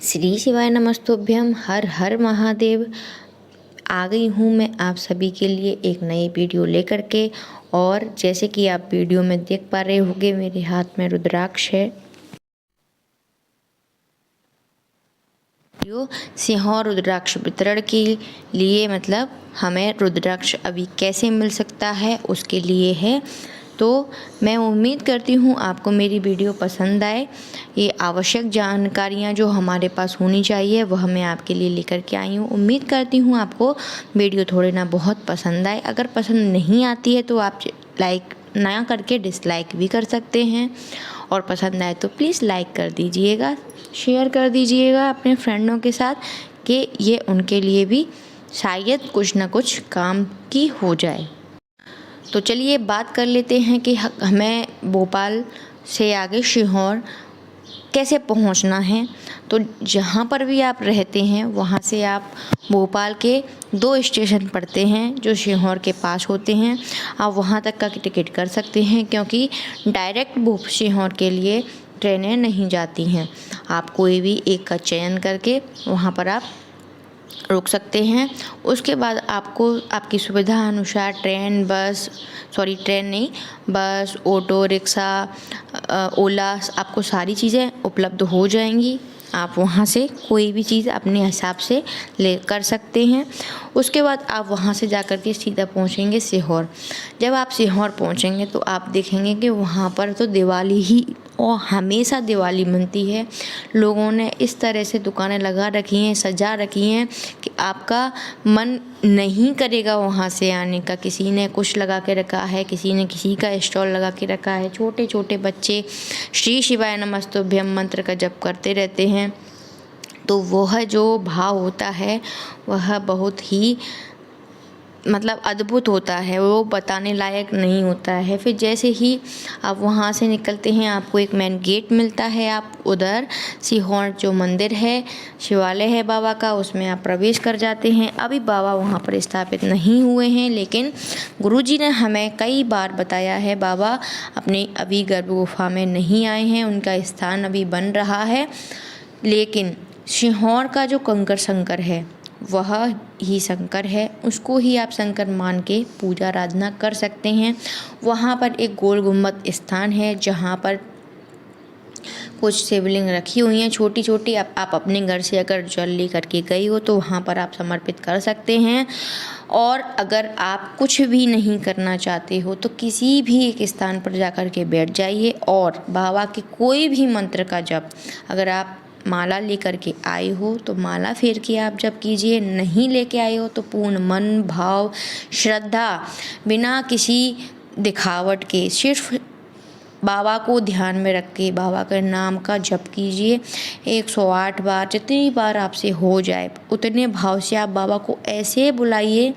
श्री शिवाय नमस्तुभ्यम। हर हर महादेव। आ गई हूँ मैं आप सभी के लिए एक नई वीडियो लेकर के। और जैसे कि आप वीडियो में देख पा रहे होंगे, मेरे हाथ में रुद्राक्ष है। सिंहौर रुद्राक्ष वितरण के लिए मतलब हमें रुद्राक्ष अभी कैसे मिल सकता है उसके लिए है। तो मैं उम्मीद करती हूँ आपको मेरी वीडियो पसंद आए। ये आवश्यक जानकारियाँ जो हमारे पास होनी चाहिए वह मैं आपके लिए लेकर के आई हूँ। उम्मीद करती हूँ आपको वीडियो थोड़े ना बहुत पसंद आए। अगर पसंद नहीं आती है तो आप लाइक ना करके डिसलाइक भी कर सकते हैं, और पसंद आए तो प्लीज़ लाइक कर दीजिएगा, शेयर कर दीजिएगा अपने फ्रेंडों के साथ, कि ये उनके लिए भी शायद कुछ ना कुछ काम की हो जाए। तो चलिए बात कर लेते हैं कि हमें भोपाल से आगे सीहोर कैसे पहुंचना है। तो जहाँ पर भी आप रहते हैं वहाँ से आप भोपाल के 2 स्टेशन पड़ते हैं जो सीहोर के पास होते हैं। आप वहाँ तक का टिकट कर सकते हैं, क्योंकि डायरेक्ट सीहोर के लिए ट्रेनें नहीं जाती हैं। आप कोई भी एक का चयन करके वहाँ पर आप रुक सकते हैं। उसके बाद आपको आपकी सुविधा अनुसार ट्रेन नहीं, बस, ऑटो रिक्शा, ओला, आपको सारी चीज़ें उपलब्ध हो जाएंगी। आप वहाँ से कोई भी चीज़ अपने हिसाब से ले कर सकते हैं। उसके बाद आप वहाँ से जाकर के सीधा पहुँचेंगे सीहोर। जब आप सीहोर पहुँचेंगे तो आप देखेंगे कि वहाँ पर तो दिवाली ही और हमेशा दिवाली मनती है। लोगों ने इस तरह से दुकानें लगा रखी हैं, सजा रखी हैं कि आपका मन नहीं करेगा वहाँ से आने का। किसी ने कुछ लगा के रखा है, किसी ने किसी का स्टॉल लगा के रखा है। छोटे छोटे बच्चे श्री शिवाय नमस्तुभ्यम मंत्र का जप करते रहते हैं। तो वह जो भाव होता है वह बहुत ही मतलब अद्भुत होता है, वो बताने लायक नहीं होता है। फिर जैसे ही आप वहाँ से निकलते हैं आपको एक मेन गेट मिलता है। आप उधर सीहोर जो मंदिर है, शिवालय है बाबा का, उसमें आप प्रवेश कर जाते हैं। अभी बाबा वहाँ पर स्थापित नहीं हुए हैं, लेकिन गुरुजी ने हमें कई बार बताया है बाबा अपनी अभी गर्भ गुफा में नहीं आए हैं, उनका स्थान अभी बन रहा है। लेकिन सीहोर का जो कंकर शंकर है वह ही शंकर है, उसको ही आप शंकर मान के पूजा आराधना कर सकते हैं। वहाँ पर एक गोल गुम्बद स्थान है जहाँ पर कुछ शिवलिंग रखी हुई हैं छोटी छोटी। आप अपने घर से अगर जल ले करके गई हो तो वहाँ पर आप समर्पित कर सकते हैं। और अगर आप कुछ भी नहीं करना चाहते हो तो किसी भी एक स्थान पर जा कर के बैठ जाइए और बाबा के कोई भी मंत्र का जप, अगर आप माला लेकर के आए हो तो माला फेर के आप जप कीजिए। नहीं लेके आए हो तो पूर्ण मन भाव श्रद्धा, बिना किसी दिखावट के, सिर्फ बाबा को ध्यान में रख के बाबा के नाम का जप कीजिए 108 बार। जितनी बार आपसे हो जाए उतने भाव से आप बाबा को ऐसे बुलाइए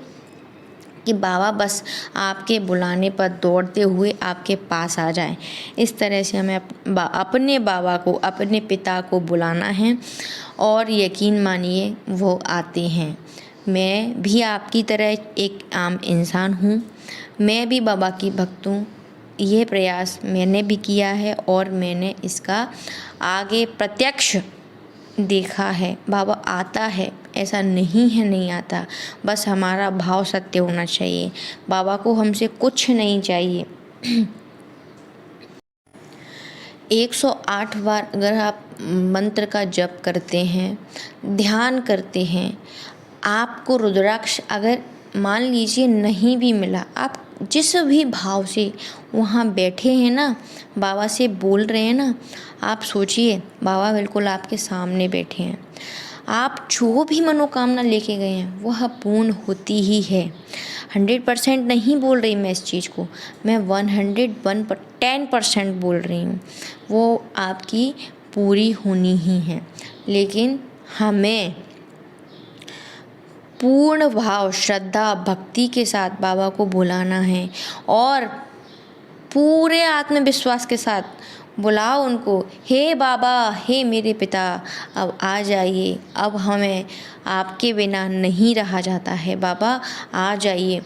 कि बाबा बस आपके बुलाने पर दौड़ते हुए आपके पास आ जाएं। इस तरह से हमें अपने बाबा को, अपने पिता को बुलाना है, और यकीन मानिए वो आते हैं। मैं भी आपकी तरह एक आम इंसान हूँ, मैं भी बाबा की भक्त हूँ। ये प्रयास मैंने भी किया है और मैंने इसका आगे प्रत्यक्ष देखा है। बाबा आता है, ऐसा नहीं है नहीं आता, बस हमारा भाव सत्य होना चाहिए। बाबा को हमसे कुछ नहीं चाहिए। 108 बार अगर आप मंत्र का जप करते हैं, ध्यान करते हैं, आपको रुद्राक्ष अगर मान लीजिए नहीं भी मिला, आप जिस भी भाव से वहाँ बैठे हैं ना, बाबा से बोल रहे हैं ना, आप सोचिए बाबा बिल्कुल आपके सामने बैठे हैं। आप जो भी मनोकामना लेके गए हैं वह पूर्ण होती ही है। 100% नहीं बोल रही मैं इस चीज़ को, मैं 10% बोल रही हूँ, वो आपकी पूरी होनी ही है। लेकिन हमें पूर्ण भाव श्रद्धा भक्ति के साथ बाबा को बुलाना है, और पूरे आत्मविश्वास के साथ बुलाओ उनको। हे बाबा, हे मेरे पिता, अब आ जाइए, अब हमें आपके बिना नहीं रहा जाता है। बाबा आ जाइए।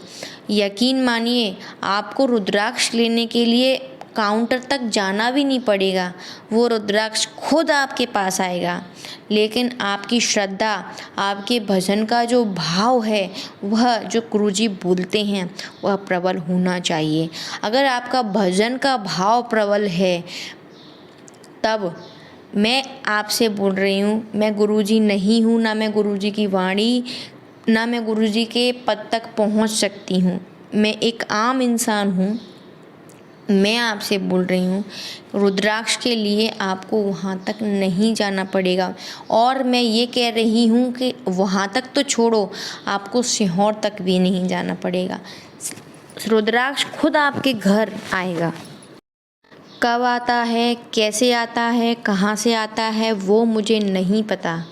यकीन मानिए आपको रुद्राक्ष लेने के लिए काउंटर तक जाना भी नहीं पड़ेगा, वो रुद्राक्ष खुद आपके पास आएगा। लेकिन आपकी श्रद्धा, आपके भजन का जो भाव है, वह जो गुरुजी बोलते हैं वह प्रबल होना चाहिए। अगर आपका भजन का भाव प्रबल है, तब मैं आपसे बोल रही हूँ, मैं गुरुजी नहीं हूँ, ना मैं गुरुजी की वाणी, ना मैं गुरुजी के पद तक पहुँच सकती हूँ। मैं एक आम इंसान हूँ। मैं आपसे बोल रही हूँ, रुद्राक्ष के लिए आपको वहाँ तक नहीं जाना पड़ेगा। और मैं ये कह रही हूँ कि वहाँ तक तो छोड़ो, आपको सीहोर तक भी नहीं जाना पड़ेगा। रुद्राक्ष खुद आपके घर आएगा। कब आता है, कैसे आता है, कहाँ से आता है, वो मुझे नहीं पता,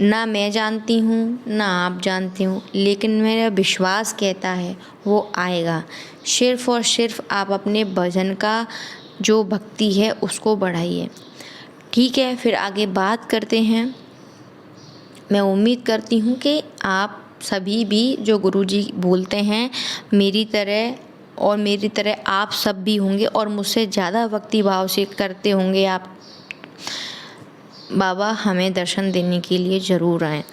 ना मैं जानती हूँ ना आप जानते हो, लेकिन मेरा विश्वास कहता है वो आएगा। सिर्फ़ और सिर्फ आप अपने भजन का जो भक्ति है उसको बढ़ाइए। ठीक है, फिर आगे बात करते हैं। मैं उम्मीद करती हूँ कि आप सभी भी जो गुरुजी बोलते हैं मेरी तरह, और मेरी तरह आप सब भी होंगे और मुझसे ज़्यादा भक्ति भाव से करते होंगे आप। बाबा हमें दर्शन देने के लिए ज़रूर आएँ।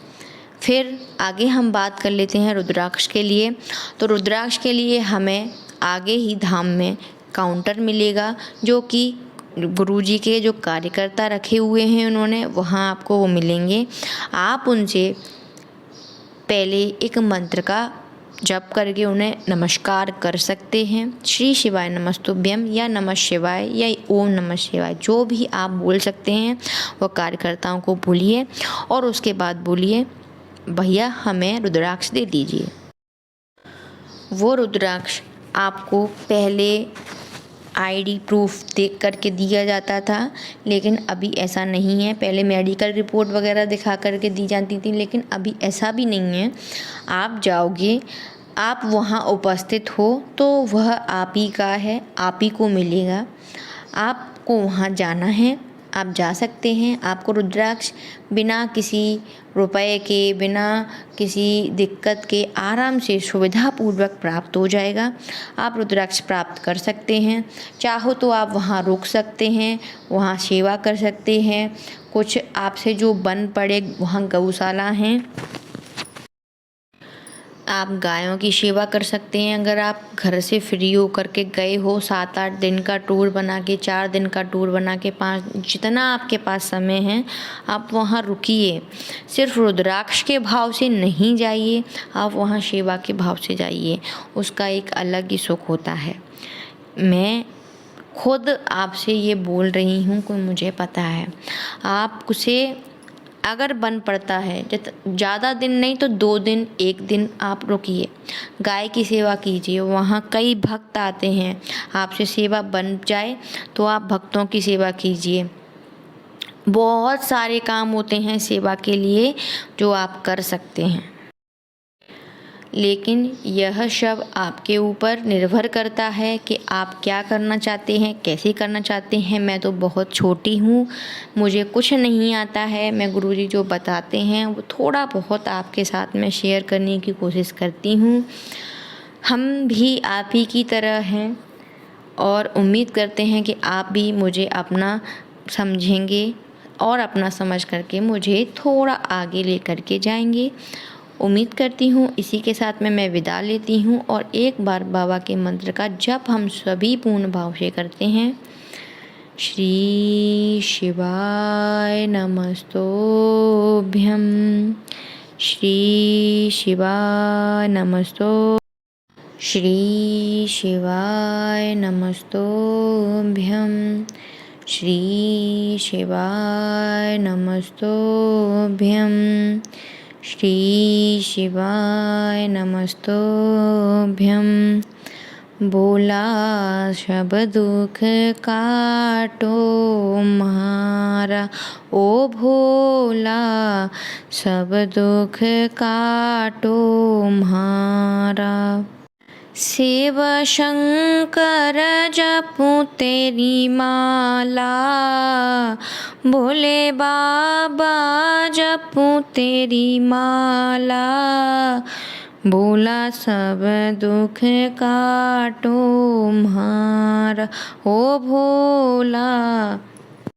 फिर आगे हम बात कर लेते हैं रुद्राक्ष के लिए। तो रुद्राक्ष के लिए हमें आगे ही धाम में काउंटर मिलेगा, जो कि गुरुजी के जो कार्यकर्ता रखे हुए हैं उन्होंने, वहाँ आपको वो मिलेंगे। आप उनसे पहले एक मंत्र का जप करके उन्हें नमस्कार कर सकते हैं। श्री शिवाय नमस्तुभ्यम या नमः शिवाय या ओम नमः शिवाय, जो भी आप बोल सकते हैं वो कार्यकर्ताओं को बोलिए, और उसके बाद बोलिए भैया हमें रुद्राक्ष दे दीजिए। वो रुद्राक्ष आपको पहले आईडी प्रूफ देख करके दिया जाता था, लेकिन अभी ऐसा नहीं है। पहले मेडिकल रिपोर्ट वगैरह दिखा करके दी जाती थी, लेकिन अभी ऐसा भी नहीं है। आप जाओगे, आप वहाँ उपस्थित हो तो वह आप ही का है, आप ही को मिलेगा। आपको वहाँ जाना है, आप जा सकते हैं। आपको रुद्राक्ष बिना किसी रुपए के, बिना किसी दिक्कत के आराम से सुविधापूर्वक प्राप्त हो जाएगा। आप रुद्राक्ष प्राप्त कर सकते हैं। चाहो तो आप वहाँ रुक सकते हैं, वहाँ सेवा कर सकते हैं। कुछ आपसे जो बन पड़े, वहाँ गौशाला हैं, आप गायों की सेवा कर सकते हैं। अगर आप घर से फ्री हो करके गए हो, 7-8 दिन का टूर बना के, 4 दिन का टूर बना के, 5, जितना आपके पास समय है आप वहाँ रुकिए। सिर्फ रुद्राक्ष के भाव से नहीं जाइए, आप वहाँ सेवा के भाव से जाइए, उसका एक अलग ही सुख होता है। मैं खुद आपसे ये बोल रही हूँ कि मुझे पता है। आपसे अगर बन पड़ता है, ज़्यादा दिन नहीं तो 2 दिन, 1 दिन आप रुकिए, गाय की सेवा कीजिए। वहाँ कई भक्त आते हैं, आपसे सेवा बन जाए तो आप भक्तों की सेवा कीजिए। बहुत सारे काम होते हैं सेवा के लिए जो आप कर सकते हैं, लेकिन यह सब आपके ऊपर निर्भर करता है कि आप क्या करना चाहते हैं, कैसे करना चाहते हैं। मैं तो बहुत छोटी हूँ, मुझे कुछ नहीं आता है। मैं गुरुजी जो बताते हैं वो थोड़ा बहुत आपके साथ में शेयर करने की कोशिश करती हूँ। हम भी आप ही की तरह हैं और उम्मीद करते हैं कि आप भी मुझे अपना समझेंगे और अपना समझ करके मुझे थोड़ा आगे ले करके जाएंगे। उम्मीद करती हूँ। इसी के साथ में मैं विदा लेती हूँ, और एक बार बाबा के मंत्र का जप हम सभी पूर्ण भाव से करते हैं। श्री शिवाय नमस्तोभ्यम, श्री शिवाय नमस्तो, श्री शिवाय नमस्तोभ्यम, श्री शिवाय नमस्तोभ्यम, श्री शिवाय नमस्तोभ्यम। बोला सब दुख काटो म्हारा, ओ भोला सब दुख काटो म्हारा। शिव शंकर जपूं तेरी माला, भोले बाबा जपूं तेरी माला, भोला सब दुख काटो म्हारा, हो भोला